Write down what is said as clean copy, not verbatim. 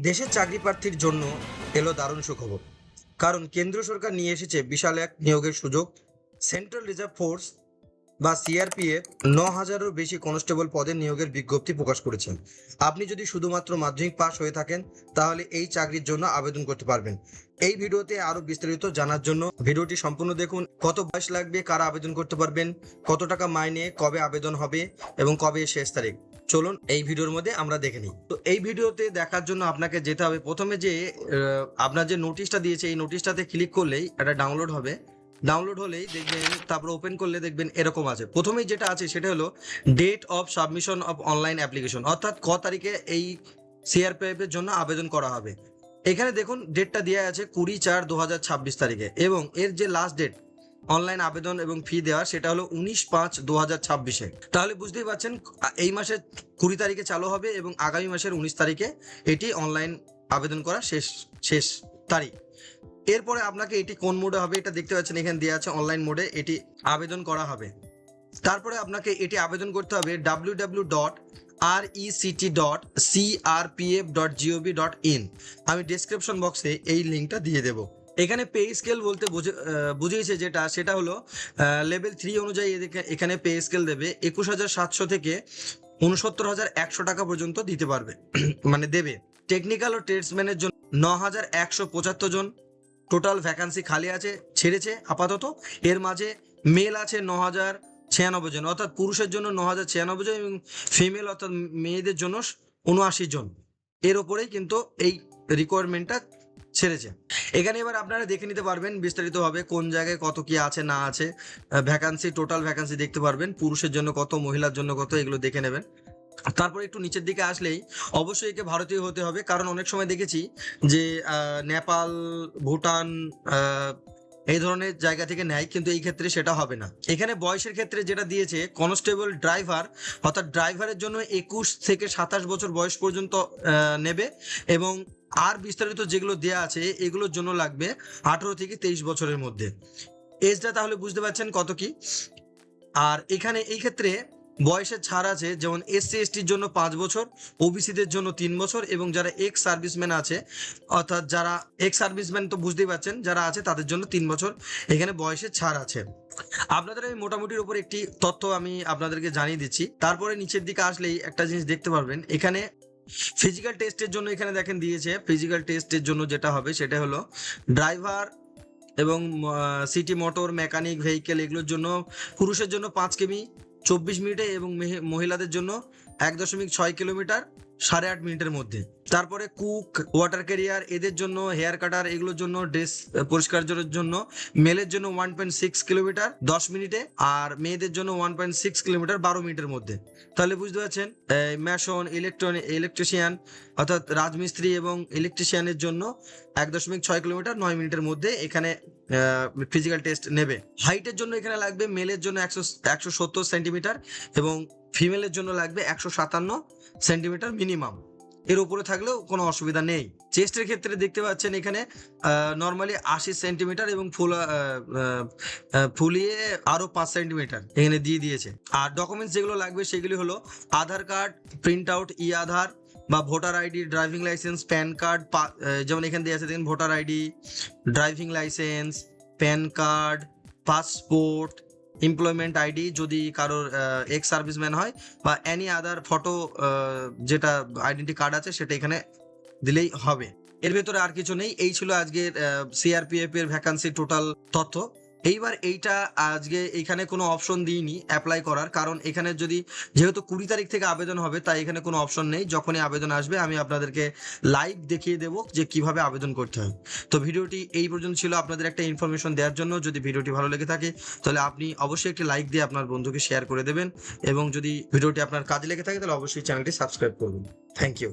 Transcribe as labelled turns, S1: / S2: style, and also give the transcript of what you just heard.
S1: দেশের চাকরি প্রার্থীর জন্য এলো দারুণ সুখবর। কারণ কেন্দ্র সরকার নিয়ে এসেছে বিশাল এক নিয়োগের সুযোগ। সেন্ট্রাল রিজার্ভ ফোর্স বা সিআরপিএফ 9,000-এরও বেশি কনস্টেবল পদে নিয়োগের বিজ্ঞপ্তি প্রকাশ করেছেন। আপনি যদি শুধুমাত্র মাধ্যমিক পাস হয়ে থাকেন তাহলে এই চাকরির জন্য আবেদন করতে পারবেন। এই ভিডিওতে আরো বিস্তারিত জানার জন্য ভিডিওটি সম্পূর্ণ দেখুন। কত বয়স লাগবে, কারা আবেদন করতে পারবেন, কত টাকা মাইনে, কবে আবেদন হবে এবং কবে শেষ তারিখ, চলুন এই ভিডিওর মধ্যে আমরা দেখে নিই। তো এই ভিডিওতে দেখার জন্য আপনাকে যেতে হবে প্রথমে যে আপনার যে নোটিশটা দিয়েছে এই নোটিশটাতে ক্লিক করলেই এটা ডাউনলোড হবে। ডাউনলোড হলেই দেখবেন, তারপর ওপেন করলে দেখবেন এরকম আছে। প্রথমেই যেটা আছে সেটা হলো date of submission of online application, অর্থাৎ ক তারিখে এই সিআরপিএফ এর জন্য আবেদন করা হবে। এখানে দেখুন ডেটটা দেওয়া আছে 20/4/2026 তারিখে, এবং এর যে লাস্ট ডেট অনলাইন আবেদন এবং ফি দেওয়া সেটা হলো 19/5/2026-এ। তাহলে বুঝতেই পারছেন এই মাসের 20 তারিখে চালু হবে এবং আগামী মাসের 19 তারিখে এটি অনলাইন আবেদন করা শেষ শেষ তারিখ। এরপরে আপনাকে এটি কোন মোডে হবে এটা দেখতে পাচ্ছেন, এখানে দেওয়া আছে অনলাইন মোডে এটি আবেদন করা হবে। তারপরে আপনাকে এটি আবেদন করতে হবে www.rect.crpf.gov.in। আমি ডেসক্রিপশন বক্সে এই লিঙ্কটা দিয়ে দেবো। এখানে পে স্কেল বলতে বুঝিয়েছে যেটা, সেটা হলো লেভেল 3 অনুযায়ী এখানে পে স্কেল দেবে 21,700 থেকে 69,100 টাকা পর্যন্ত দিতে পারবে মানে দেবে। টেকনিক্যাল ও ট্রেডসম্যানের জন্য 9,175 জন টোটাল ভ্যাকান্সি খালি আছে, ছেড়েছে আপাতত। এর মাঝে মেল আছে 9,096 জন, অর্থাৎ পুরুষের জন্য 9,096 জন এবং ফিমেল অর্থাৎ মেয়েদের জন্য 79 জন। এর ওপরেই কিন্তু এই রিকোয়ারমেন্টটা ছেড়েছে। এখানে এবার আপনারা দেখে নিতে পারবেন বিস্তারিতভাবে কোন জায়গায় কত কি আছে না আছে, ভ্যাকান্সি টোটাল ভ্যাকান্সি দেখতে পারবেন, পুরুষের জন্য কত, মহিলার জন্য কত, এগুলো দেখে নেবেন। তারপর একটু নিচের দিকে আসলেই অবশ্যই একে ভারতীয় হতে হবে, কারণ অনেক সময় দেখেছি যে নেপাল, ভুটান এই ধরনের জায়গা থেকে নেয়, কিন্তু এই ক্ষেত্রে সেটা হবে না। এখানে বয়সের ক্ষেত্রে যেটা দিয়েছে কনস্টেবল ড্রাইভার, অর্থাৎ ড্রাইভারের জন্য 21 থেকে 27 বছর বয়স পর্যন্ত নেবে, এবং আর বিস্তারিত যেগুলো দেয়া আছে এগুলোর জন্য লাগবে 18 থেকে 23 বছরের মধ্যে। এজটা তাহলে বুঝতে পারছেন কত কি। আর এখানে এই ক্ষেত্রে বয়সের ছাড় আছে, যেমন এসসি এসটির জন্য 5 বছর, ওবিসিদের জন্য 3 বছর, এবং যারা এক্স সার্ভিসম্যান আছে, অর্থাৎ যারা এক্স সার্ভিসম্যান তো বুঝতেই পারছেন যারা আছে, তাদের জন্য 3 বছর এখানে বয়সের ছাড় আছে। আপনাদের এই মোটামুটির উপর একটি তথ্য আমি আপনাদেরকে জানিয়ে দিচ্ছি। তারপরে নিচের দিকে আসলেই একটা জিনিস দেখতে পারবেন, এখানে ফিজিক্যাল টেস্টের জন্য এখানে দেখেন দিয়েছে। ফিজিক্যাল টেস্টের জন্য যেটা হবে সেটা হলো ড্রাইভার এবং সিটি মোটর মেকানিক ভেহিকেল, এগুলোর জন্য পুরুষের জন্য 5 কিমি 24 মিনিটে এবং মহিলাদের জন্য 1.6 কিলোমিটার 8.5 মিনিটের মধ্যে। তারপরে কুক, ওয়াটার ক্যারিয়ার, এদের জন্য হেয়ার কাটার, এগুলোর জন্য ড্রেস পরিষ্কার জন্য মেলের জন্য 1.6 কিলোমিটার 10 মিনিটে, আর মেয়েদের জন্য 1.6 কিলোমিটার 12 মিনিটের মধ্যে। তাহলে বুঝতে পারছেন ম্যাশন, ইলেকট্রিশিয়ান অর্থাৎ রাজমিস্ত্রি এবং ইলেকট্রিশিয়ানের জন্য 1.6 কিলোমিটার 9 মিনিটের মধ্যে এখানে ফিজিক্যাল টেস্ট নেবে। হাইটের জন্য এখানে লাগবে মেলের জন্য 170 সেন্টিমিটার এবং ফিমেলের জন্য লাগবে 157 সেন্টিমিটার মিনিমাম। এর উপরে থাকলেও কোনো অসুবিধা নেই। চেস্টের ক্ষেত্রে দেখতে পাচ্ছেন এখানে নর্মালি 80 সেন্টিমিটার এবং ফুলিয়ে আরো 5 সেন্টিমিটার এখানে দিয়ে দিয়েছে। আর ডকুমেন্টস যেগুলো লাগবে সেগুলি হলো আধার কার্ড, প্রিন্ট আউট, ই আধার বা voter ID, driving licence, pan card, যেমন এখানে দিয়ে আছে দেখেন voter ID, driving licence, pan card, passport, employment ID যদি কারোর এক্স সার্ভিসম্যান হয়, বা এনি আদার ফটো, যেটা আইডেন্টি কার্ড আছে সেটা এখানে দিলেই হবে। এর ভেতরে আর কিছু নেই। এই ছিল আজকের সিআরপিএফ এর ভ্যাকান্সি টোটাল তথ্য। এইবার এইটা আজকে এখানে কোনো অপশন দিইনি অ্যাপ্লাই করার, কারণ এখানে যেহেতু 20 তারিখ থেকে আবেদন হবে তাই এখানে কোনো অপশন নেই। যখনই আবেদন আসবে আমি আপনাদেরকে লাইভ দেখিয়ে দেবো যে কিভাবে আবেদন করতে হয়। তো ভিডিওটি এই পর্যন্ত ছিল আপনাদের একটা ইনফরমেশন দেওয়ার জন্য। যদি ভিডিওটি ভালো লেগে থাকে তাহলে আপনি অবশ্যই একটি লাইক দিয়ে আপনার বন্ধুকে শেয়ার করে দেবেন, এবং যদি ভিডিওটি আপনার কাজে লেগে থাকে তাহলে অবশ্যই চ্যানেলটি সাবস্ক্রাইব করবেন। Thank you.